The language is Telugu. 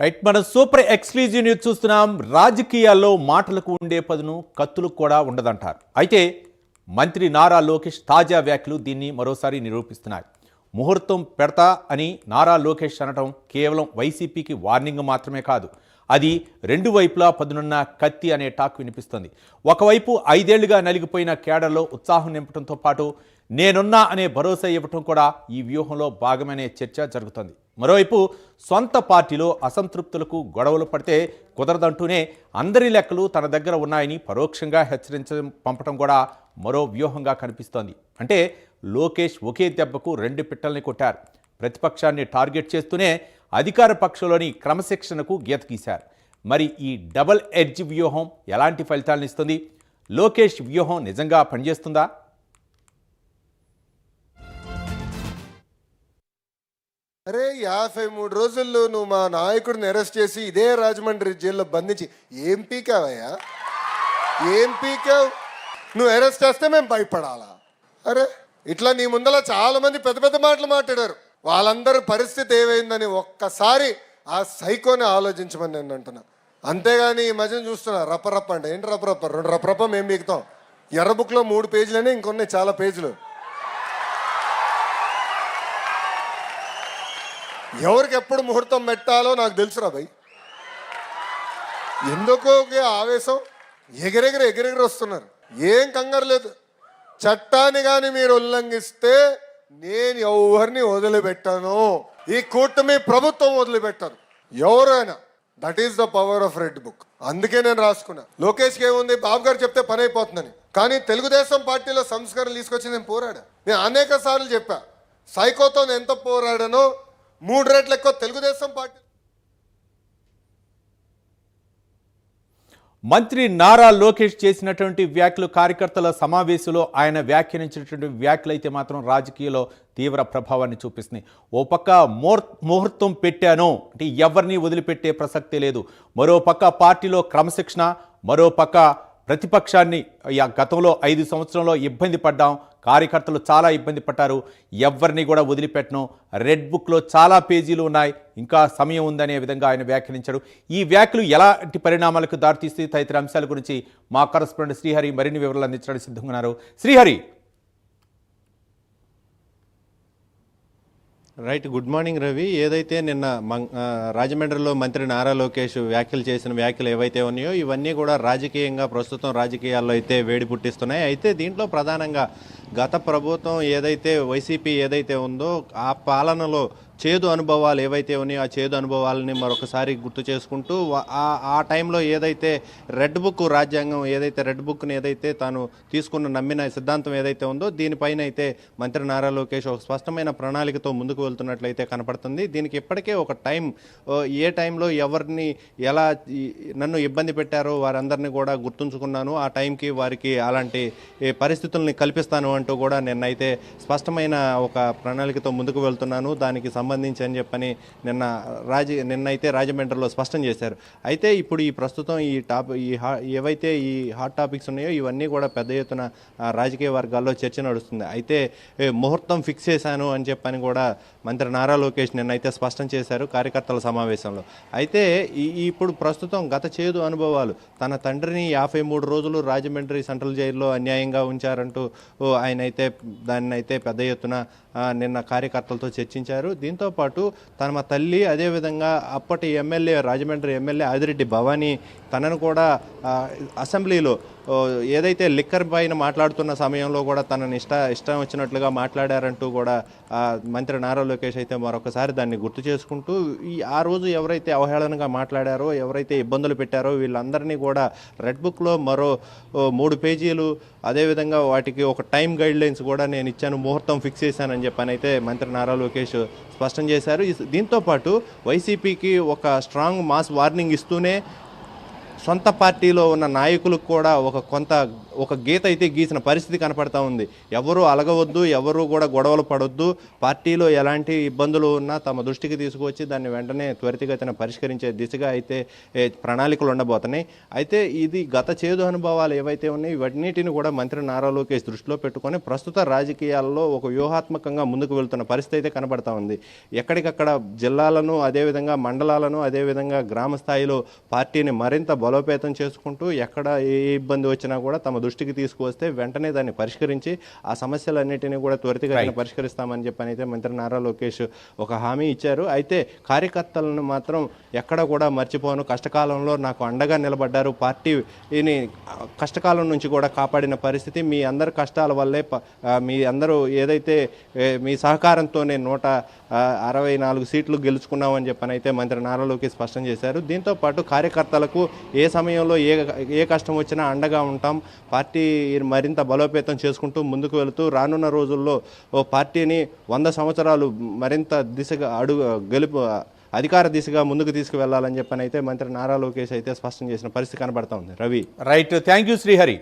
రైట్, మనం సూపర్ ఎక్స్క్లూజివ్ న్యూస్ చూస్తున్నాం. రాజకీయాల్లో మాటలకు ఉండే పదును కత్తులకు కూడా ఉండదంటారు. అయితే మంత్రి నారా లోకేష్ తాజా వ్యాఖ్యలు దీన్ని మరోసారి నిరూపిస్తున్నాయి. ముహూర్తం పెడతా అని నారా లోకేష్ అనడం కేవలం వైసీపీకి వార్నింగ్ మాత్రమే కాదు, అది రెండు వైపులా పదునున్న కత్తి అనే టాక్ వినిపిస్తుంది. ఒకవైపు 5 ఏళ్లుగా నలిగిపోయిన కేడర్లో ఉత్సాహం నింపడంతో పాటు నేనున్నా అనే భరోసా ఇవ్వటం కూడా ఈ వ్యూహంలో భాగమనే చర్చ జరుగుతుంది. మరోవైపు సొంత పార్టీలో అసంతృప్తులకు గొడవలు పడితే కుదరదంటూనే అందరి లెక్కలు తన దగ్గర ఉన్నాయని పరోక్షంగా హెచ్చరించడం పంపడం కూడా మరో వ్యూహంగా కనిపిస్తోంది. అంటే లోకేష్ ఒకే దెబ్బకు 2 పిట్టల్ని కొట్టారు. ప్రతిపక్షాన్ని టార్గెట్ చేస్తూనే అధికార పక్షంలోని క్రమశిక్షణకు గీత గీశారు. మరి ఈ డబుల్ ఎడ్జ్ వ్యూహం ఎలాంటి ఫలితాలను ఇస్తుంది? లోకేష్ వ్యూహం నిజంగా పనిచేస్తుందా? అరే 53 రోజుల్లో నువ్వు మా నాయకుడిని అరెస్ట్ చేసి ఇదే రాజమండ్రి జైల్లో బంధించి ఏం పీకావయ్యా? ఏం పీకావు? నువ్వు అరెస్ట్ చేస్తే మేము భయపడాలా? అరే ఇట్లా నీ ముందర చాలా మంది పెద్ద పెద్ద మాటలు మాట్లాడారు. వాళ్ళందరి పరిస్థితి ఏమైందని ఒక్కసారి ఆ సైకోని ఆలోచించమని నేను అంటున్నా. అంతేగాని ఈ మధ్యన చూస్తున్నా రప్పరప్ప అంటే ఏంటి రప్పరప్ప? 2 రప్పరప్ప మేము పీకుతాం. ఎర్ర బుక్లో 3 పేజీలనే, ఇంకొన్నాయి చాలా పేజీలు. ఎవరికి ఎప్పుడు ముహూర్తం పెట్టాలో నాకు తెలుసురా భయ్. ఎందుకో ఆవేశం, ఎగిరెగిరి వస్తున్నారు. ఏం కంగారు లేదు. చట్టాన్ని కానీ మీరు ఉల్లంఘిస్తే నేను ఎవరిని వదిలిపెట్టాను, ఈ కూటమి ప్రభుత్వం వదిలిపెట్టాను ఎవరైనా. That is the power of red book. అందుకే నేను రాసుకున్నా. లోకేష్కి ఏముంది, బాబు గారు చెప్తే పని అయిపోతుందని. కానీ తెలుగుదేశం పార్టీలో సంస్కరణలు తీసుకొచ్చి నేను పోరాడా. నేను అనేక సార్లు చెప్పా, సైకోతో నేను ఎంత పోరాడానో 3 రెట్లు ఎక్కువ తెలుగుదేశం పార్టీ. మంత్రి నారా లోకేష్ చేసినటువంటి వ్యాఖ్యలు, కార్యకర్తల సమావేశంలో ఆయన వ్యాఖ్యానించినటువంటి వ్యాఖ్యలు అయితే మాత్రం రాజకీయాల్లో తీవ్ర ప్రభావాన్ని చూపిస్తున్నాయి. ఓ పక్క ముహూర్తం పెట్టాను అంటే ఎవరిని వదిలిపెట్టే ప్రసక్తే లేదు. మరో పక్క పార్టీలో క్రమశిక్షణ, మరో పక్క ప్రతిపక్షాన్ని గతంలో 5 సంవత్సరంలో ఇబ్బంది పడ్డాం, కార్యకర్తలు చాలా ఇబ్బంది పడ్డారు, ఎవరిని కూడా వదిలిపెట్టను, రెడ్ బుక్లో చాలా పేజీలు ఉన్నాయి, ఇంకా సమయం ఉందనే విధంగా ఆయన వ్యాఖ్యానించారు. ఈ వ్యాఖ్యలు ఎలాంటి పరిణామాలకు దారితీస్తే తదితర అంశాల గురించి మా కరెస్పాండెంట్ శ్రీహరి మరిన్ని వివరాలు అందించడానికి సిద్ధంగా ఉన్నారు. Srihari. Right, good morning Ravi. ఏదైతే నిన్న రాజమండ్రిలో మంత్రి నారా లోకేష్ వ్యాఖ్యలు చేసిన వ్యాఖ్యలు ఏవైతే ఉన్నాయో ఇవన్నీ కూడా రాజకీయంగా ప్రస్తుతం రాజకీయాల్లో అయితే వేడి పుట్టిస్తున్నాయి. అయితే దీంట్లో ప్రధానంగా గత ప్రభుత్వం ఏదైతే వైసీపీ ఏదైతే ఉందో ఆ పాలనలో చేదు అనుభవాలు ఏవైతే ఉన్నాయో ఆ చేదు అనుభవాలని మరొకసారి గుర్తు చేసుకుంటూ ఆ టైంలో ఏదైతే రెడ్ బుక్ రాజ్యాంగం ఏదైతే రెడ్ బుక్ని ఏదైతే తాను తీసుకున్న నమ్మిన సిద్ధాంతం ఏదైతే ఉందో దీనిపైన అయితే మంత్రి నారా లోకేష్ ఒక స్పష్టమైన ప్రణాళికతో ముందుకు వెళ్తున్నట్లయితే కనపడుతుంది. దీనికి ఇప్పటికే ఒక టైం, ఏ టైంలో ఎవరిని ఎలా నన్ను ఇబ్బంది పెట్టారో వారందరినీ కూడా గుర్తుంచుకున్నాను, ఆ టైంకి వారికి అలాంటి పరిస్థితుల్ని కల్పిస్తాను అంటూ కూడా నిన్నైతే స్పష్టమైన ఒక ప్రణాళికతో ముందుకు వెళ్తున్నాను దానికి సంబంధించి అని చెప్పని నిన్నైతే రాజమండ్రిలో స్పష్టం చేశారు. అయితే ఇప్పుడు ఈ ప్రస్తుతం ఏవైతే ఈ హాట్ టాపిక్స్ ఉన్నాయో ఇవన్నీ కూడా పెద్ద ఎత్తున రాజకీయ వర్గాల్లో చర్చ నడుస్తుంది. అయితే ముహూర్తం ఫిక్స్ చేశాను అని చెప్పని కూడా మంత్రి నారా లోకేష్ నిన్నైతే స్పష్టం చేశారు కార్యకర్తల సమావేశంలో. అయితే ఇప్పుడు ప్రస్తుతం గత చేదు అనుభవాలు, తన తండ్రిని 53 రోజులు రాజమండ్రి సెంట్రల్ జైల్లో అన్యాయంగా ఉంచారంటూ ఆయన అయితే దాన్ని అయితే పెద్ద ఎత్తున నిన్న కార్యకర్తలతో చర్చించారు. దీంతోపాటు తమ తల్లి, అదేవిధంగా అప్పటి ఎమ్మెల్యే రాజమండ్రి ఎమ్మెల్యే ఆదిరెడ్డి భవానీ తనను కూడా అసెంబ్లీలో ఏదైతే లిక్కర్ పైన మాట్లాడుతున్న సమయంలో కూడా తనని ఇష్టం వచ్చినట్లుగా మాట్లాడారంటూ కూడా మంత్రి నారా లోకేష్ అయితే మరొకసారి దాన్ని గుర్తు చేసుకుంటూ ఆ రోజు ఎవరైతే అవహేళనగా మాట్లాడారో, ఎవరైతే ఇబ్బందులు పెట్టారో వీళ్ళందరినీ కూడా రెడ్ బుక్లో మరో 3 పేజీలు, అదేవిధంగా వాటికి ఒక టైం గైడ్ లైన్స్ కూడా నేను ఇచ్చాను, ముహూర్తం ఫిక్స్ చేశానని చెప్పని అయితే మంత్రి నారా లోకేష్ స్పష్టం చేశారు. దీంతోపాటు వైసీపీకి ఒక స్ట్రాంగ్ మాస్ వార్నింగ్ ఇస్తూనే సొంత పార్టీలో ఉన్న నాయకులకు కూడా ఒక గీత అయితే గీసిన పరిస్థితి కనపడతా ఉంది. ఎవరు అలగవద్దు, ఎవరు కూడా గొడవలు పడొద్దు, పార్టీలో ఎలాంటి ఇబ్బందులు ఉన్నా తమ దృష్టికి తీసుకువచ్చి దాన్ని వెంటనే త్వరితగతిన పరిష్కరించే దిశగా అయితే ప్రణాళికలు ఉండబోతున్నాయి. అయితే ఇది గత చేదు అనుభవాలు ఏవైతే ఉన్నాయో ఇవన్నిటిని కూడా మంత్రి నారా లోకేష్ దృష్టిలో పెట్టుకొని ప్రస్తుత రాజకీయాల్లో ఒక వ్యూహాత్మకంగా ముందుకు వెళ్తున్న పరిస్థితి అయితే కనబడతా ఉంది. ఎక్కడికక్కడ జిల్లాలను, అదేవిధంగా మండలాలను, అదేవిధంగా గ్రామ స్థాయిలో పార్టీని మరింత బలోపేతం చేసుకుంటూ ఎక్కడ ఏ ఇబ్బంది వచ్చినా కూడా తమ దృష్టికి తీసుకువస్తే వెంటనే దాన్ని పరిష్కరించి ఆ సమస్యలన్నిటినీ కూడా త్వరితగతిన పరిష్కరిస్తామని చెప్పని అయితే మంత్రి నారా లోకేష్ ఒక హామీ ఇచ్చారు. అయితే కార్యకర్తలను మాత్రం ఎక్కడ కూడా మర్చిపోను, కష్టకాలంలో నాకు అండగా నిలబడ్డారు, పార్టీని కష్టకాలం నుంచి కూడా కాపాడిన పరిస్థితి మీ అందరి కష్టాల వల్లే, మీ అందరూ ఏదైతే మీ సహకారంతోనే 164 సీట్లు గెలుచుకున్నామని చెప్పని అయితే మంత్రి నారా లోకేష్ స్పష్టం చేశారు. దీంతో పాటు కార్యకర్తలకు ఏ సమయంలో ఏ కష్టం వచ్చినా అండగా ఉంటాం, పార్టీ మరింత బలోపేతం చేసుకుంటూ ముందుకు వెళుతూ రానున్న రోజుల్లో పార్టీని 100 సంవత్సరాలు మరింత దిశగా అధికార దిశగా ముందుకు తీసుకువెళ్లాలని చెప్పని అయితే మంత్రి నారా లోకేష్ అయితే స్పష్టం చేసిన పరిస్థితి కనబడతా ఉంది. Ravi, right, thank you Srihari.